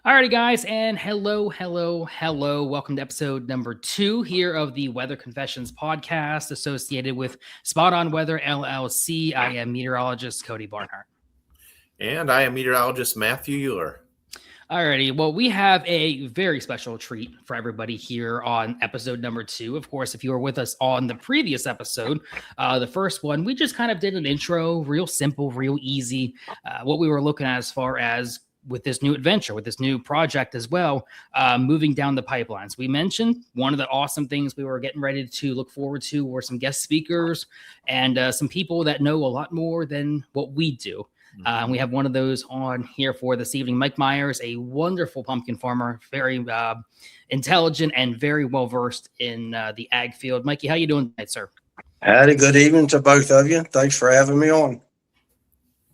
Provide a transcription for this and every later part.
Alrighty, guys, and hello. Welcome to episode number 2 here of the Weather Confessions podcast associated with Spot On Weather LLC. I am meteorologist Cody Barnhart. And I am meteorologist Matthew Euler. Alrighty, well, we have a very special treat for everybody here on episode number 2. Of course, if you were with us on the previous episode, the first one, we just kind of did an intro, real simple, real easy, what we were looking at as far as with this new adventure, with this new project as well, moving down the pipelines. We mentioned one of the awesome things we were getting ready to look forward to were some guest speakers and some people that know a lot more than what we do. We have one of those on here for this evening. Mike Myers, a wonderful pumpkin farmer, very intelligent and very well-versed in the ag field. Mikey, how you doing tonight, sir? Howdy, good evening to both of you. Thanks for having me on.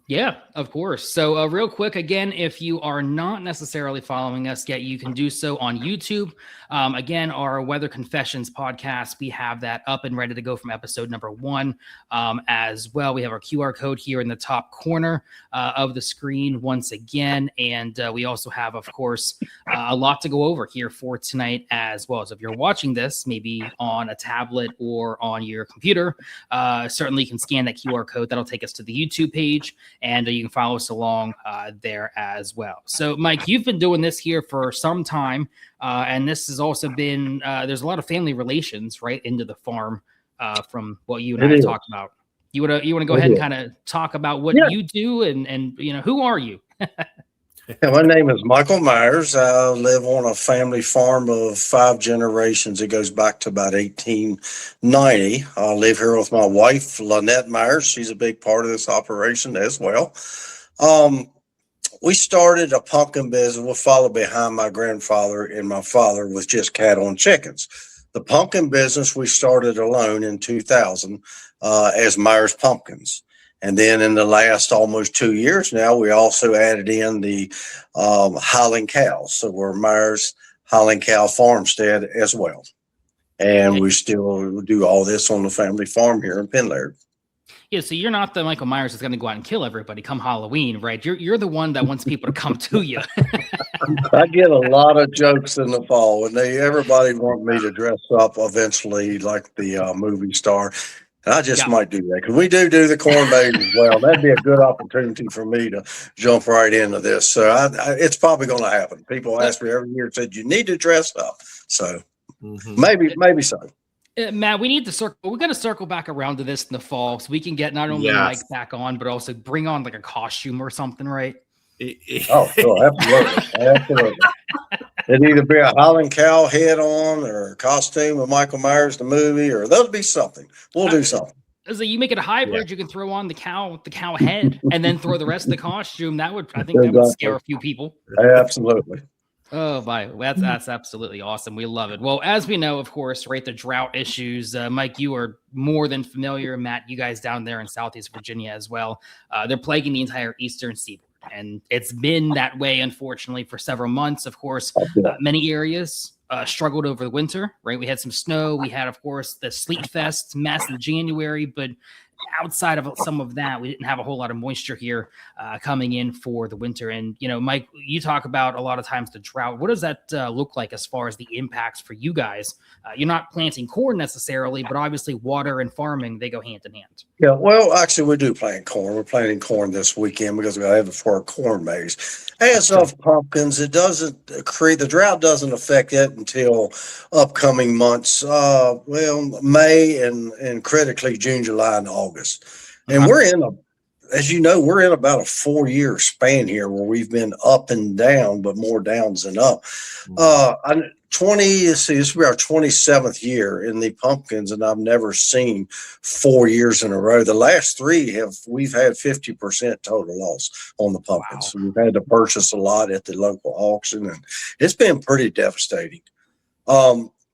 Yeah, of course. So real quick, again, if you are not necessarily following us yet, you can do so on YouTube. Again, our Weather Confessions podcast, we have that up and ready to go from episode number 1 as well. We have our QR code here in the top corner of the screen once again. And we also have, of course, a lot to go over here for tonight as well. So if you're watching this, maybe on a tablet or on your computer, certainly you can scan that QR code. That'll take us to the YouTube page. And you can follow us along there as well. So, Mike, you've been doing this here for some time, and this has also been there's a lot of family relations right into the farm from what you and I have talked about. You want to go ahead and kind of talk about what you do and you know, who are you? Yeah, my name is Michael Myers. I live on a family farm of 5 generations. It goes back to about 1890. I live here with my wife, Lynette Myers. She's a big part of this operation as well. We started a pumpkin business. We'll follow behind my grandfather and my father with just cattle and chickens. The pumpkin business we started alone in 2000 as Myers Pumpkins. And then in the last almost 2 years now, we also added in the Highland cows. So we're Myers Highland Cow Farmstead as well. And we still do all this on the family farm here in Penlaird. Yeah, so you're not the Michael Myers that's going to go out and kill everybody come Halloween, right? You're the one that wants people to come to you. I get a lot of jokes in the fall, and everybody want me to dress up eventually like the movie star. I just might do that because we do the corn maze as well. That'd be a good opportunity for me to jump right into this. So it's probably going to happen. People ask me every year, said, you need to dress up. So maybe so. Matt, we need to circle. We're going to circle back around to this in the fall so we can get not only Mike back on, but also bring on like a costume or something, right? Oh, sure. Absolutely. It'd either be a Highland cow head on or a costume of Michael Myers, the movie, or there'll be something. We'll do something. So you make it a hybrid, you can throw on the cow head and then throw the rest of the costume. I think that would scare a few people. Absolutely. Oh, my. That's absolutely awesome. We love it. Well, as we know, of course, right, the drought issues, Mike, you are more than familiar. Matt, you guys down there in Southeast Virginia as well. They're plaguing the entire Eastern Seaboard. And it's been that way, unfortunately, for several months. Of course, many areas struggled over the winter, right? We had some snow. We had, of course, the sleet fest mess in January. But outside of some of that, we didn't have a whole lot of moisture here coming in for the winter. And, you know, Mike, you talk about a lot of times the drought. What does that look like as far as the impacts for you guys? You're not planting corn necessarily, but obviously water and farming, they go hand in hand. Yeah, well, actually, we do plant corn. We're planting corn this weekend because we got to have it for a corn maze. As of pumpkins, it doesn't create, the drought doesn't affect it until upcoming months, May and critically June, July, and August. And we're in as you know, we're in about a 4-year span here where we've been up and down, but more downs than up. This will be our 27th year in the pumpkins, and I've never seen 4 years in a row. The last 3 we've had 50% total loss on the pumpkins. So we've had to purchase a lot at the local auction, and it's been pretty devastating.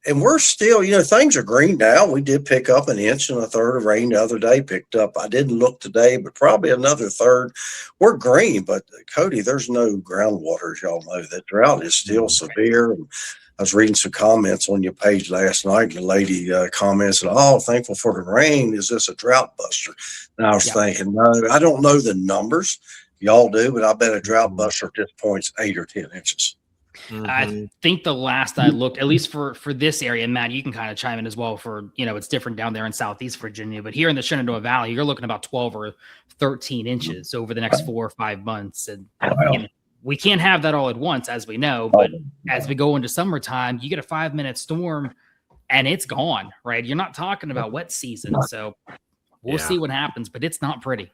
And we're still, things are green now. We did pick up 1 inch and a third of rain the other day, picked up, I didn't look today, but probably another third. We're green, but Cody, there's no groundwater, as y'all know. That drought is still severe. And I was reading some comments on your page last night, and the lady commented, thankful for the rain. Is this a drought buster? And I was thinking, no, I don't know the numbers. Y'all do, but I bet a drought buster at this point's 8 or 10 inches. I think the last I looked, at least for this area, and Matt, you can kind of chime in as well for, it's different down there in Southeast Virginia, but here in the Shenandoah Valley, you're looking about 12 or 13 inches over the next 4 or 5 months. And we can't have that all at once, as we know, but as we go into summertime, you get a 5-minute storm and it's gone, right? You're not talking about wet season. So we'll see what happens, but it's not pretty.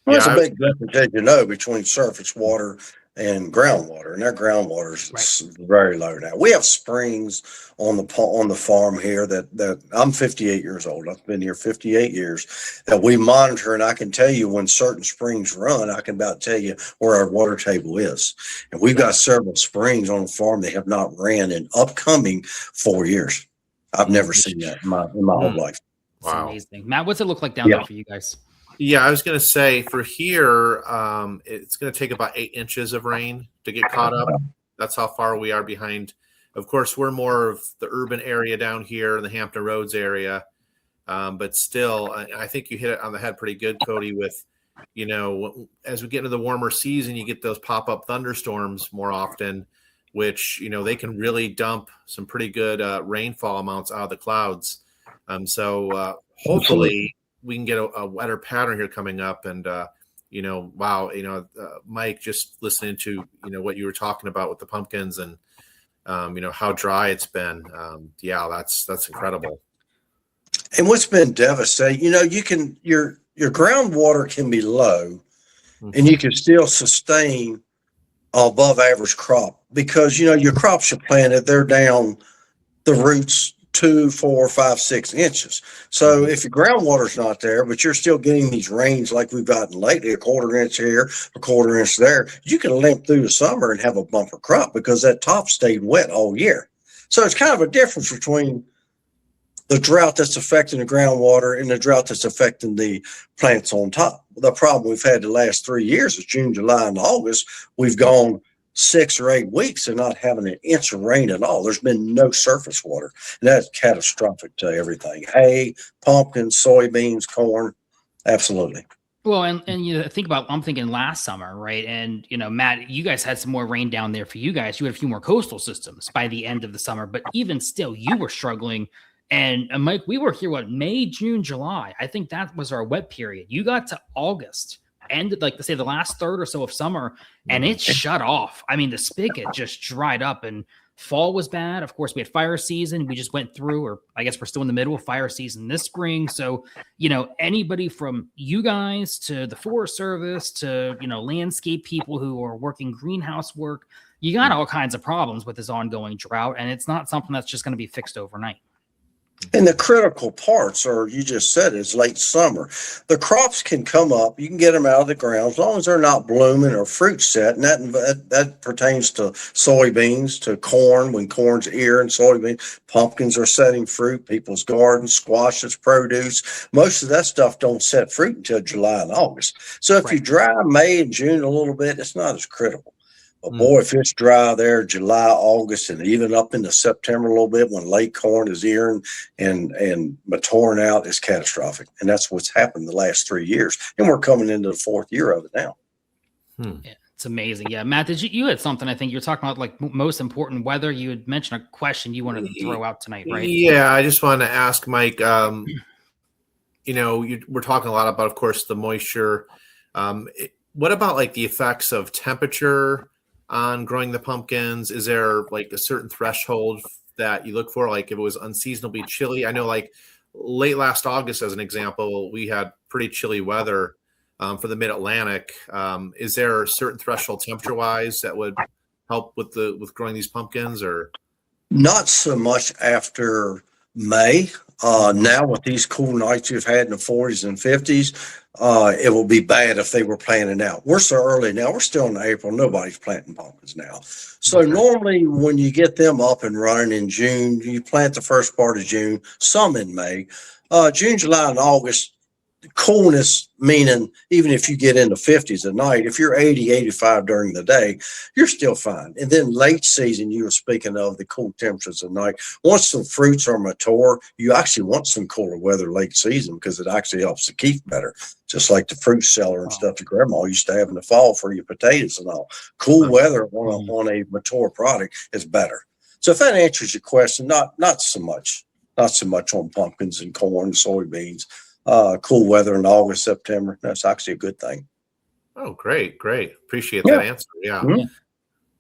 Well, there's a big difference, as you know, between surface water and groundwater, and that groundwater is very low now. We have springs on the farm here that I'm 58 years old. I've been here 58 years that we monitor, and I can tell you when certain springs run. I can about tell you where our water table is, and we've got several springs on the farm that have not ran in upcoming 4 years. I've never seen that in my whole life. It's amazing. Matt, what's it look like down there for you guys? Yeah, I was going to say for here, it's going to take about 8 inches of rain to get caught up. That's how far we are behind. Of course, we're more of the urban area down here in the Hampton Roads area. But still, I think you hit it on the head pretty good, Cody, with, as we get into the warmer season, you get those pop-up thunderstorms more often, which, they can really dump some pretty good rainfall amounts out of the clouds. So hopefully we can get a wetter pattern here coming up. And, Mike, just listening to, what you were talking about with the pumpkins and, how dry it's been. That's incredible. And what's been devastating, your groundwater can be low and you can still sustain above average crop because, your crops are planted, they're down the roots 2, 4, 5, 6 inches. So if your groundwater's not there, but you're still getting these rains like we've gotten lately, a 1/4 inch here, a 1/4 inch there, you can limp through the summer and have a bumper crop because that top stayed wet all year. So it's kind of a difference between the drought that's affecting the groundwater and the drought that's affecting the plants on top. The problem we've had the last 3 years is June, July, and August. We've gone 6 or 8 weeks and not having an inch of rain at all. There's been no surface water. And that's catastrophic to everything. Hay, pumpkins, soybeans, corn. Absolutely. Well, and I'm thinking last summer, right? And, Matt, you guys had some more rain down there for you guys. You had a few more coastal systems by the end of the summer, but even still, you were struggling. And Mike, we were here, May, June, July. I think that was our wet period. You got to August, ended the last third or so of summer, and it shut off. I mean, the spigot just dried up, and fall was bad. Of course, we had fire season. We just went through, or I guess we're still in the middle of fire season this spring. So, anybody from you guys to the Forest Service to, landscape people who are working greenhouse work, you got all kinds of problems with this ongoing drought, and it's not something that's just going to be fixed overnight. And the critical parts are, you just said, it's late summer. The crops can come up. You can get them out of the ground as long as they're not blooming or fruit set. And that pertains to soybeans, to corn, when corn's ear and soybeans. Pumpkins are setting fruit, people's gardens, squashes, produce. Most of that stuff don't set fruit until July and August. So if you dry May and June a little bit, it's not as critical. But boy, if it's dry there, July, August, and even up into September a little bit when late corn is earing and maturing out, it's catastrophic. And that's what's happened the last 3 years. And we're coming into the 4th year of it now. Yeah, it's amazing. Yeah, Matt, you had something, I think you were talking about most important weather. You had mentioned a question you wanted to throw out tonight, right? Yeah, I just wanted to ask Mike, we're talking a lot about, of course, the moisture. What about the effects of temperature on growing the pumpkins? Is there a certain threshold that you look for? If it was unseasonably chilly, I know late last August, as an example, we had pretty chilly weather for the mid-Atlantic. Is there a certain threshold temperature wise that would help with growing these pumpkins, or? Not so much after May. Now with these cool nights you've had in the 40s and 50s, it will be bad if they were planting out. We're so early now. We're still in April. Nobody's planting pumpkins now. So normally when you get them up and running in June, you plant the first part of June, some in May. June, July, and August, coolness, meaning even if you get in the 50s at night, if you're 80, 85 during the day, you're still fine. And then late season, you were speaking of the cool temperatures at night. Once the fruits are mature, you actually want some cooler weather late season because it actually helps the keef better. Just like the fruit cellar and stuff your grandma used to have in the fall for your potatoes and all. Cool weather on a mature product is better. So if that answers your question, not so much on pumpkins and corn and soybeans. Cool weather in August, September. That's actually a good thing. Oh, great. Appreciate that answer. Yeah. Mm-hmm.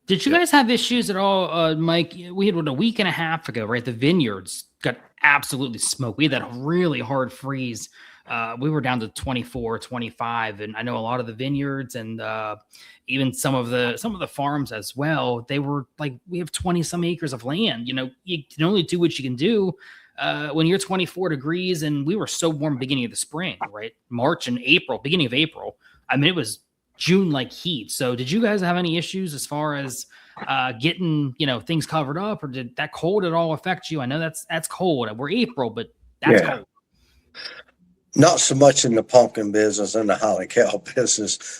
Did you guys have issues at all, Mike? We had a week and a half ago, right? The vineyards got absolutely smoked. We had that really hard freeze. We were down to 24, 25. And I know a lot of the vineyards and even some of the farms as well, they were like, we have 20 some acres of land. You can only do what you can do. When you're 24 degrees and we were so warm beginning of the spring, right? March and April, beginning of April. I mean, it was June-like heat. So did you guys have any issues as far as getting, things covered up, or did that cold at all affect you? I know that's cold. We're April, but that's cold. Not so much in the pumpkin business and the holly cow business.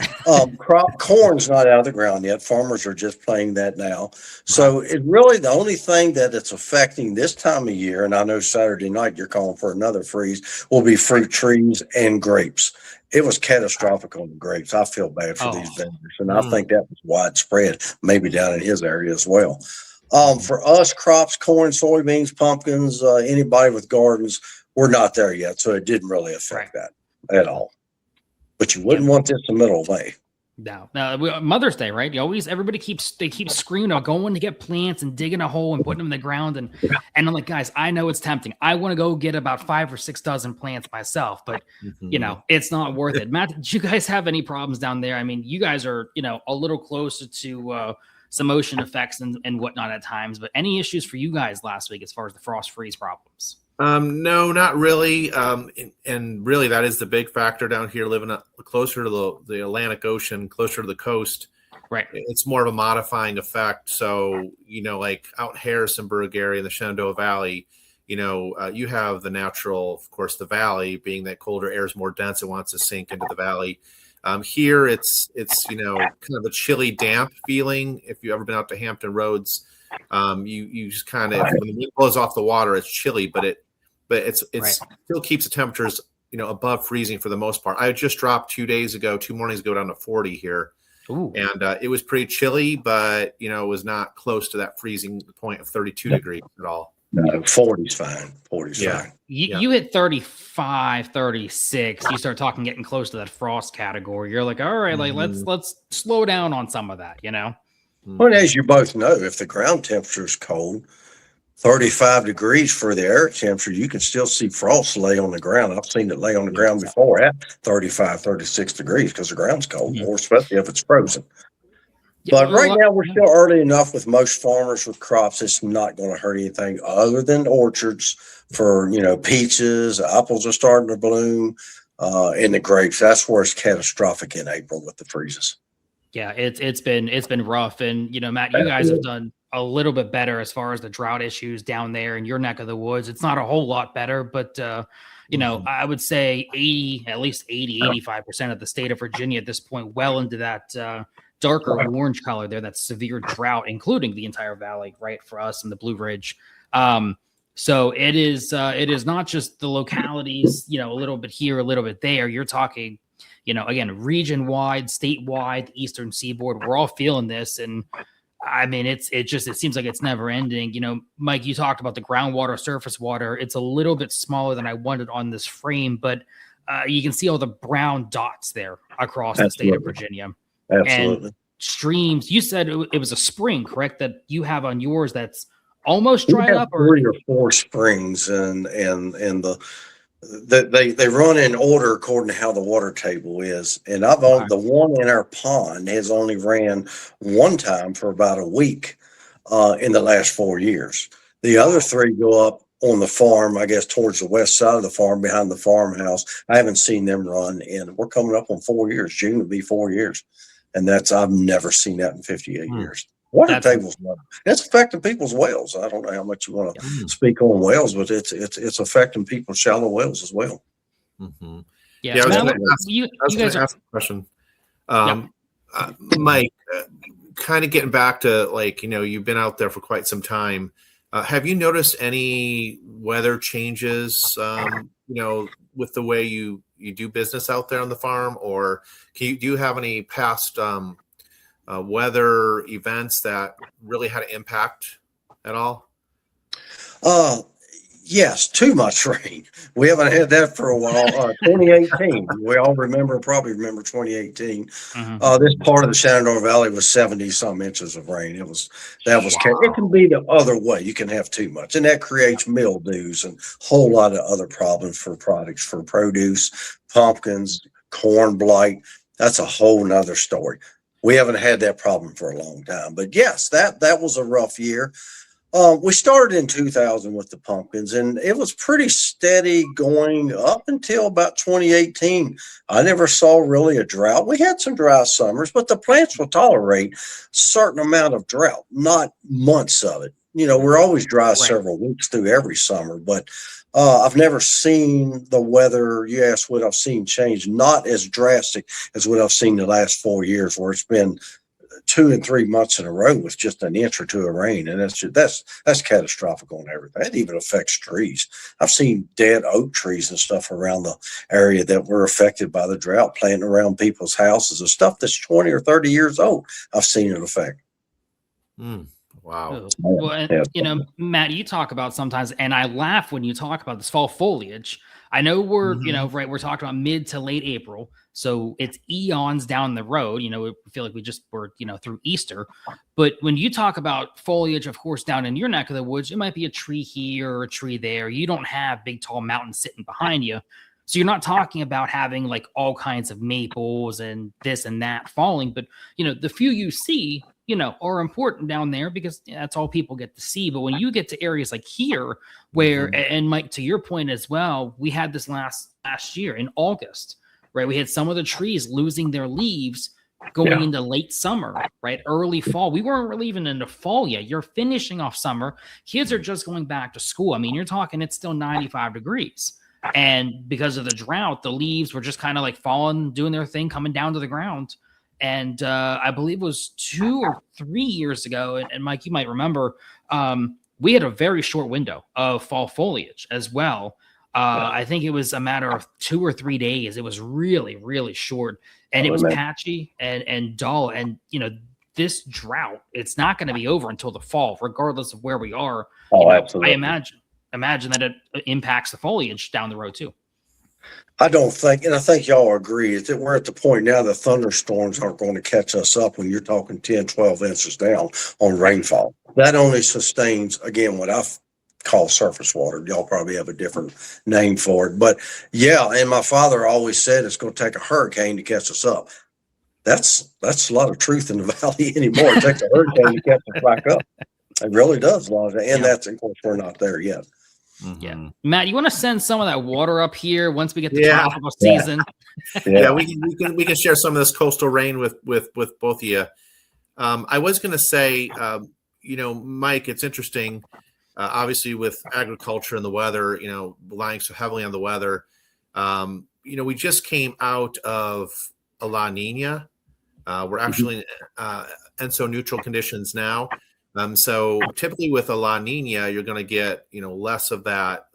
Corn's not out of the ground yet. Farmers are just playing that now. So it really, the only thing that it's affecting this time of year, and I know Saturday night you're calling for another freeze, will be fruit trees and grapes. It was catastrophic on the grapes. I feel bad for these vendors, and I think that was widespread, maybe down in his area as well. For us, crops, corn, soybeans, pumpkins, anybody with gardens, we're not there yet, so it didn't really affect that at all. But you wouldn't want this in the middle of May. No, Mother's Day, right? Everybody keeps screaming about going to get plants and digging a hole and putting them in the ground, and I'm like, guys, I know it's tempting. I want to go get about 5 or 6 dozen plants myself, but it's not worth it. Matt, did you guys have any problems down there? I mean, you guys are a little closer to some ocean effects and whatnot at times, but any issues for you guys last week as far as the frost freeze problems? No, not really. And really, that is the big factor down here, living closer to the Atlantic Ocean, closer to the coast. Right. It's more of a modifying effect. So, like out in Harrisonburg area in the Shenandoah Valley, you have the natural, of course, the valley being that colder air is more dense. It wants to sink into the valley. Here, it's kind of a chilly, damp feeling. If you've ever been out to Hampton Roads, you just kind of, when the wind blows off the water, it's chilly, but it still keeps the temperatures above freezing for the most part. I just dropped 2 mornings ago down to 40 here. Ooh. And it was pretty chilly, but it was not close to that freezing point of 32 degrees at all. No, 40's fine. 40's fine. You hit 35, 36. You start getting close to that frost category. You're like, all right, like let's slow down on some of that, Well, as you both know, if the ground temperature is cold, 35 degrees for the air temperature, you can still see frost lay on the ground. I've seen it lay on the ground before at 35, 36 degrees because the ground's cold, more especially if it's frozen. But right now, we're still early enough with most farmers with crops. It's not going to hurt anything other than orchards for, peaches, apples are starting to bloom, and the grapes. That's where it's catastrophic in April with the freezes. Yeah, it's been rough. And, Matt, you guys have done a little bit better as far as the drought issues down there in your neck of the woods. It's not a whole lot better, but, I would say at least 85% of the state of Virginia at this point, well into that darker orange color there, that severe drought, including the entire valley, right, for us in the Blue Ridge. So it is not just the localities, a little bit here, a little bit there. You're talking, again, region-wide, statewide, eastern seaboard. We're all feeling this, and I mean, it seems like it's never ending. Mike, you talked about the groundwater, surface water. It's a little bit smaller than I wanted on this frame, but you can see all the brown dots there across the state of Virginia. Absolutely. And streams. You said it was a spring, correct? That you have on yours that's almost dried up, or 3 or 4 springs, and they run in order according to how the water table is. And I've only, the one in our pond has only ran one time for about a week in the last 4 years. The other 3 go up on the farm, I guess, towards the west side of the farm, behind the farmhouse. I haven't seen them run, and we're coming up on 4 years. June will be 4 years. And I've never seen that in 58 years. Water tables, it's affecting people's wells. I don't know how much you want to speak on wells, but it's affecting people's shallow wells as well. Mm-hmm. Yeah, Yeah, I was Matt, going to ask, you guys are. ask a question. Yeah. Mike, kind of getting back to, like, you've been out there for quite some time. Have you noticed any weather changes, with the way you do business out there on the farm, or do you have any past weather events that really had an impact at all? Uh, yes, too much rain. We haven't had that for a while. 2018, we all probably remember 2018. Mhm. This part of the Shenandoah Valley was 70 some inches of rain. It Wow. can be the other way. You can have too much, and that creates mildews and a whole lot of other problems for products, for produce, pumpkins, corn blight. That's a whole nother story. We haven't had that problem for a long time, but yes, that was a rough year. We started in 2000 with the pumpkins, and it was pretty steady going up until about 2018. I never saw really a drought. We had some dry summers, but the plants will tolerate a certain amount of drought, not months of it. We're always dry Right. several weeks through every summer, but I've never seen the weather. You asked what I've seen change, not as drastic as what I've seen the last 4 years, where it's been 2 and 3 months in a row with just an inch or two of rain, and that's catastrophic on everything. It even affects trees. I've seen dead oak trees and stuff around the area that were affected by the drought, planting around people's houses and stuff that's 20 or 30 years old. I've seen it affect. Wow. Well, and, Matt, you talk about sometimes, and I laugh when you talk about this fall foliage. I know we're, right, we're talking about mid to late April, so it's eons down the road. We feel like we just were, through Easter. But when you talk about foliage, of course, down in your neck of the woods, it might be a tree here or a tree there. You don't have big, tall mountains sitting behind you. So you're not talking about having like all kinds of maples and this and that falling, but the few you see, are important down there because that's all people get to see. But when you get to areas like here, where, and Mike, to your point as well, we had this last year in August, right? We had some of the trees losing their leaves going into late summer, right? Early fall. We weren't really even into fall yet. You're finishing off summer. Kids are just going back to school. I mean, you're talking, it's still 95 degrees. And because of the drought, the leaves were just kind of like falling, doing their thing, coming down to the ground. And I believe it was 2 or 3 years ago. And Mike, you might remember, we had a very short window of fall foliage as well. I think it was a matter of 2 or 3 days. It was really, really short, and it was patchy and dull. And this drought, it's not going to be over until the fall, regardless of where we are. Absolutely. I imagine that it impacts the foliage down the road too. I don't think, and I think y'all agree, is that we're at the point now that thunderstorms aren't going to catch us up when you're talking 10, 12 inches down on rainfall. That only sustains, again, what I call surface water. Y'all probably have a different name for it. But yeah, and my father always said it's going to take a hurricane to catch us up. That's a lot of truth in the valley anymore. It takes a hurricane to catch us back up. It really does, a lot of that. And that's, of course, we're not there yet. Yeah, Matt, you want to send some of that water up here once we get the tropical season? Yeah, we can share some of this coastal rain with both of you. I was going to say, Mike, it's interesting. Obviously, with agriculture and the weather, relying so heavily on the weather. We just came out of a La Nina. We're actually in ENSO neutral conditions now. So typically with a La Nina, you're going to get, less of that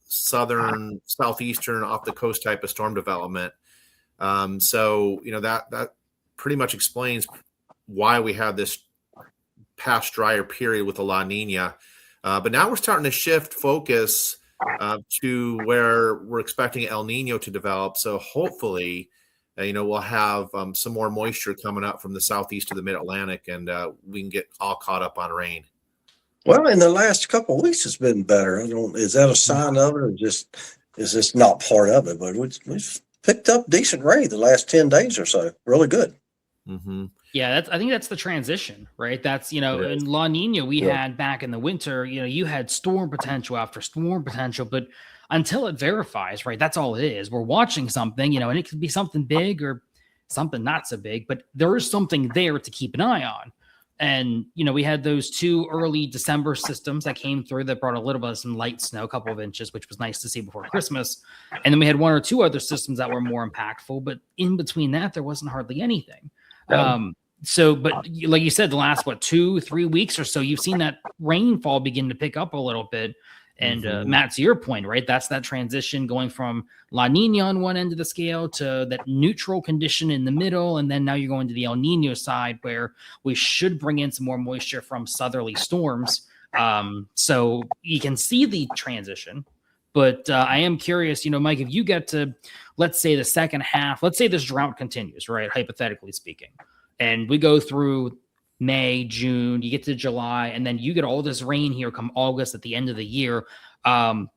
southern, southeastern, off the coast type of storm development. So, that pretty much explains why we have this past drier period with a La Nina. But now we're starting to shift focus to where we're expecting El Nino to develop. So hopefully, we'll have some more moisture coming up from the southeast to the mid-Atlantic, and we can get all caught up on rain. Well, in the last couple of weeks, it's been better. Is that a sign of it, or is this not part of it? But we've picked up decent rain the last 10 days or so. Really good. Mm-hmm. Yeah, I think that's the transition, right? That's, in La Nina, we had back in the winter, you had storm potential after storm potential, but until it verifies, right? That's all it is. We're watching something, and it could be something big or something not so big, but there is something there to keep an eye on. And, we had those 2 early December systems that came through that brought a little bit of some light snow, a couple of inches, which was nice to see before Christmas. And then we had 1 or 2 other systems that were more impactful, but in between that, there wasn't hardly anything. But like you said, the last, 2-3 weeks or so, you've seen that rainfall begin to pick up a little bit. And Matt, to your point, right? That's that transition going from La Nina on one end of the scale to that neutral condition in the middle. And then now you're going to the El Nino side where we should bring in some more moisture from southerly storms. So you can see the transition. But I am curious, Mike, if you get to, let's say, the second half, let's say this drought continues, right? Hypothetically speaking, and we go through May, June, you get to July, and then you get all this rain here come August at the end of the year, like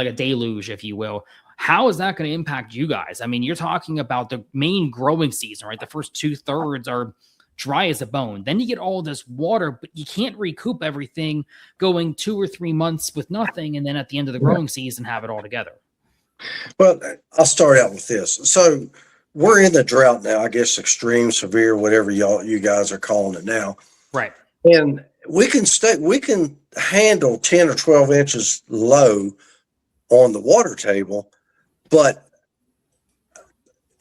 a deluge, if you will. How is that going to impact you guys? I mean, you're talking about the main growing season, right? The first 2/3 are dry as a bone. Then you get all this water, but you can't recoup everything going 2 or 3 months with nothing, and then at the end of the growing season have it all together. Well, I'll start out with this. So we're in the drought now, I guess extreme, severe, whatever you guys are calling it now. Right. And we can handle 10 or 12 inches low on the water table, but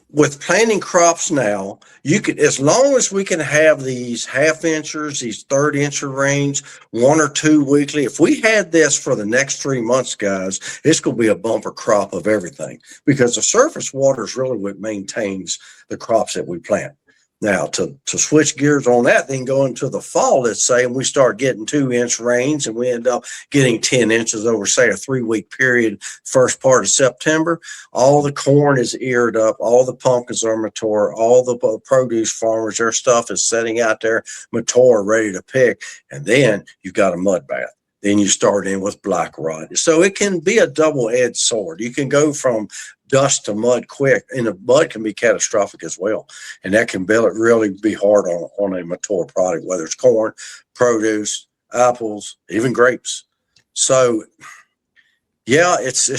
with planting crops now, you can, as long as we can have these half-inchers, these third-inch rains, 1 or 2 weekly. If we had this for the next 3 months, guys, it's going to be a bumper crop of everything, because the surface water is really what maintains the crops that we plant. Now, to switch gears on that, then go into the fall, let's say, and we start getting 2-inch rains and we end up getting 10 inches over, say, a 3-week period, first part of September. All the corn is eared up. All the pumpkins are mature. All the produce farmers, their stuff is sitting out there mature, ready to pick. And then you've got a mud bath. Then you start in with black rot. So it can be a double-edged sword. You can go from dust to mud quick, and the mud can be catastrophic as well. And that can really be hard on a mature product, whether it's corn, produce, apples, even grapes. So, yeah, it's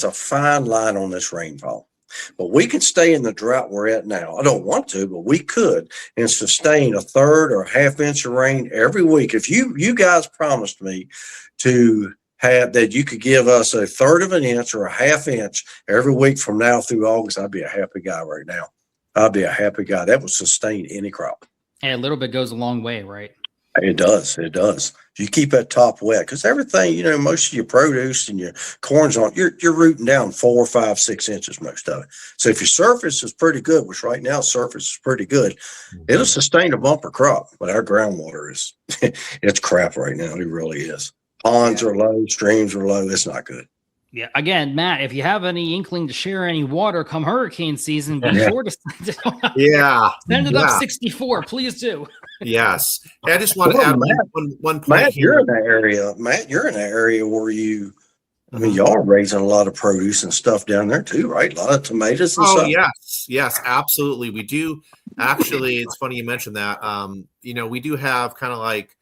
a fine line on this rainfall. But we can stay in the drought we're at now. I don't want to, but we could, and sustain a third or half-inch of rain every week. If you guys promised me to have that, you could give us a third of an inch or a half inch every week from now through August, I'd be a happy guy right now. I'd be a happy guy. That would sustain any crop. And a little bit goes a long way, right? It does. It does. You keep that top wet, because everything, most of your produce and your corn's on, you're rooting down 4, 5, 6 inches, most of it. So if your surface is pretty good, which right now surface is pretty good, it'll sustain a bumper crop. But our groundwater is, it's crap right now. It really is. Ponds are low, streams are low. It's not good. Yeah. Again, Matt, if you have any inkling to share any water come hurricane season, be sure to send it up 64. Please do. Yes. I just want to add one point. Matt, you're in that area. Matt, you're in that area where y'all are raising a lot of produce and stuff down there too, right? A lot of tomatoes and stuff. Yes, absolutely. We do. Actually, it's funny you mentioned that. We do have kind of like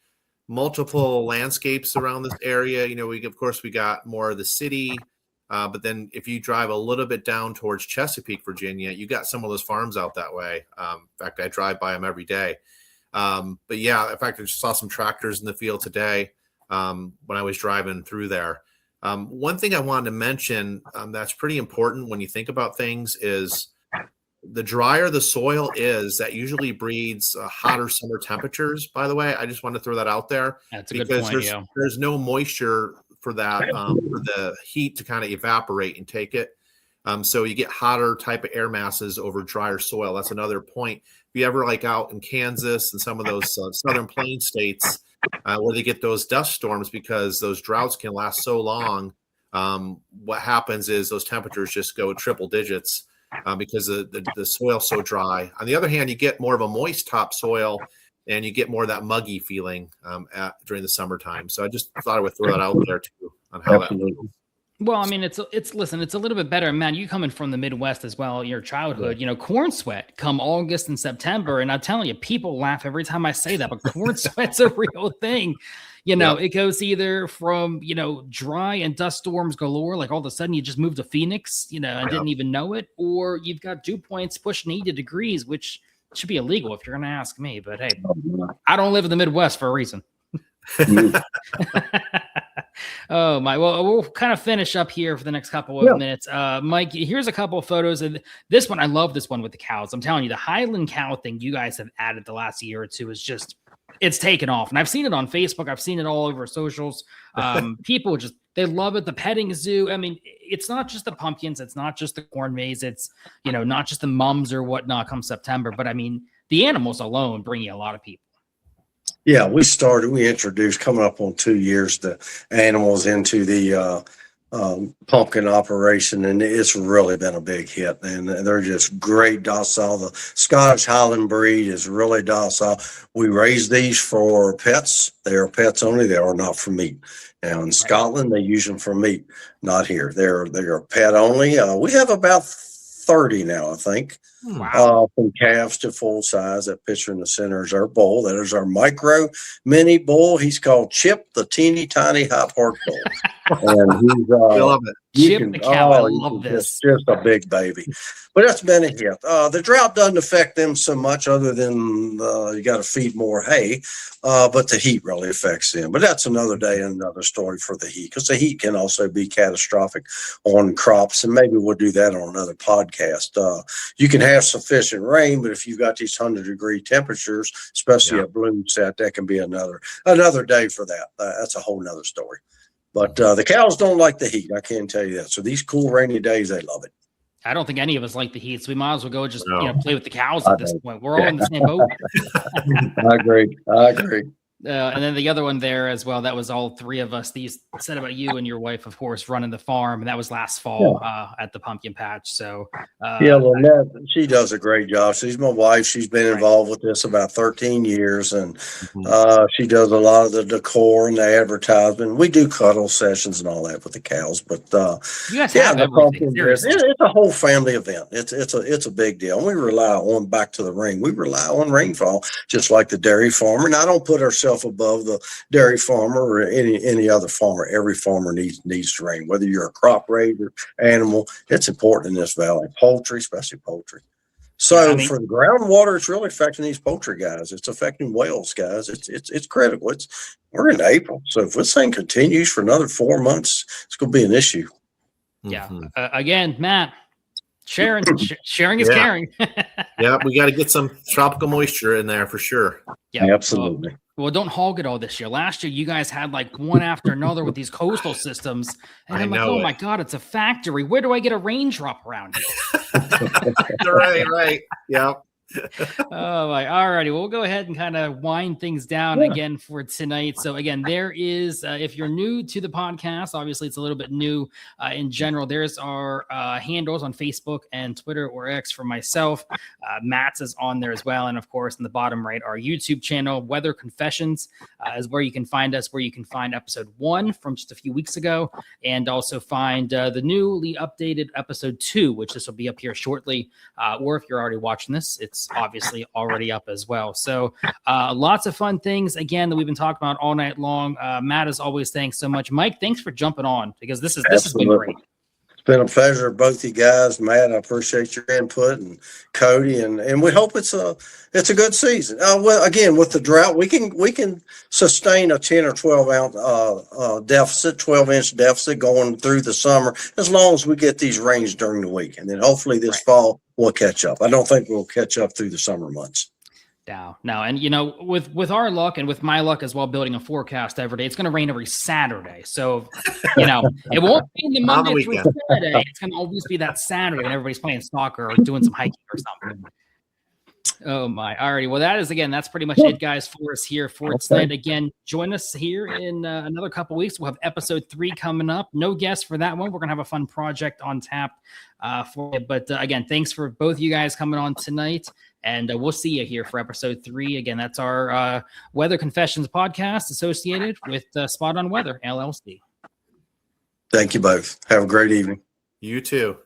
multiple landscapes around this area. We got more of the city, but then if you drive a little bit down towards Chesapeake, Virginia, you got some of those farms out that way. In fact, I drive by them every day. But yeah, in fact, I just saw some tractors in the field today when I was driving through there. One thing I wanted to mention that's pretty important when you think about things is the drier the soil is, that usually breeds hotter summer temperatures. By the way, I just want to throw that out there. That's a good point. There's no moisture for that, for the heat to kind of evaporate and take it. So you get hotter type of air masses over drier soil. That's another point. If you ever like out in Kansas and some of those southern plain states where they get those dust storms because those droughts can last so long, what happens is those temperatures just go triple digits. Because the soil's so dry. On the other hand, you get more of a moist topsoil, and you get more of that muggy feeling during the summertime. So I just thought I would throw that out there too on how that. Well, I mean, it's a little bit better, man. You coming from the Midwest as well, your childhood, corn sweat come August and September, and I'm telling you, people laugh every time I say that, but corn sweat's a real thing. It goes either from, dry and dust storms galore, like all of a sudden you just moved to Phoenix, and didn't even know it, or you've got dew points pushing 80 degrees, which It should be illegal if you're going to ask me. But hey, I don't live in the Midwest for a reason. Oh my! Well, we'll kind of finish up here for the next couple of minutes. Mike, here's a couple of photos of this one. I love this one with the cows. I'm telling you, the Highland cow thing you guys have added the last year or two is just, it's taken off. And I've seen it on Facebook. I've seen it all over socials. People just, they love it. The petting zoo. I mean, it's not just the pumpkins. It's not just the corn maze. It's, you know, not just the mums or whatnot come September. But I mean, the animals alone bring you a lot of people. Yeah, we introduced coming up on 2 years the animals into the pumpkin operation, and it's really been a big hit. And they're just great, docile. The Scottish Highland breed is really docile. We raise these for pets. They are pets only. They are not for meat. Now in Scotland, they use them for meat. Not here. They're pet only. We have about 30 now, I think. Wow. From calves to full size. That picture in the center is our bull. That is our micro mini bull. He's called Chip, the teeny tiny hot part bull. And he's I love it. Chip the cow. I love this. Just a big baby. But that's been a hit. The drought doesn't affect them so much, other than you got to feed more hay. But the heat really affects them. But that's another day and another story for the heat, because the heat can also be catastrophic on crops. And maybe we'll do that on another podcast. You can have sufficient rain, but if you've got these 100-degree temperatures, especially at bloom set, that can be another day for that. That's a whole nother story. But the cows don't like the heat. I can tell you that. So these cool rainy days, they love it. I don't think any of us like the heat, so we might as well go just play with the cows at this point. We're all in the same boat. I agree. And then the other one there as well, that was all three of us. These said about you and your wife, of course, running the farm, and that was last fall at the pumpkin patch. So Lynette, she does a great job. She's my wife. She's been involved with this about 13 years, and she does a lot of the decor and the advertisement. We do cuddle sessions and all that with the cows, but you guys have everything. It's a whole family event. It's a big deal. And we rely on, back to the rain. We rely on rainfall, just like the dairy farmer. And I don't put ourselves above the dairy farmer or any other farmer. Every farmer needs rain, whether you're a crop raiser, animal. It's important in this valley. Poultry, especially poultry. So for the groundwater, it's really affecting these poultry guys. It's affecting whales, guys. It's critical. We're in April, so if this thing continues for another 4 months, it's going to be an issue. Yeah. Again, Matt, sharing is caring. Yeah, we got to get some tropical moisture in there for sure. Yeah, absolutely. Well, don't hog it all this year. Last year, you guys had like one after another with these coastal systems. And I'm like, oh my God, it's a factory. Where do I get a raindrop around here? Right. Yeah. Oh my! All righty, well, we'll go ahead and kind of wind things down again for tonight. So again, there is, if you're new to the podcast, obviously it's a little bit new in general. There's our handles on Facebook and Twitter or X for myself. Matt's is on there as well, and of course, in the bottom right, our YouTube channel, Weather Confessions, is where you can find us. Where you can find episode 1 from just a few weeks ago, and also find the newly updated episode 2, which this will be up here shortly. Or if you're already watching this, it's obviously already up as well. So lots of fun things again that we've been talking about all night long. Matt, as always, thanks so much. Mike, thanks for jumping on, because this has been great. It's been a pleasure, both you guys. Matt, I appreciate your input, and Cody, and we hope it's a good season. Well, again, with the drought, we can sustain a 10 or 12 ounce deficit, 12-inch deficit going through the summer, as long as we get these rains during the week, and then hopefully this fall we'll catch up. I don't think we'll catch up through the summer months. No, and with our luck and with my luck as well, building a forecast every day, it's going to rain every Saturday. So it won't be the Monday through Saturday. It's going to always be that Saturday, and everybody's playing soccer or doing some hiking or something. Oh my! Alrighty, well that's pretty much it, guys, for us here for tonight. Again, join us here in another couple weeks. We'll have episode 3 coming up. No guests for that one. We're gonna have a fun project on tap for you. But again, thanks for both of you guys coming on tonight, and we'll see you here for episode 3. Again, that's our Weather Confessions podcast associated with Spot on Weather LLC. Thank you both. Have a great evening. You too.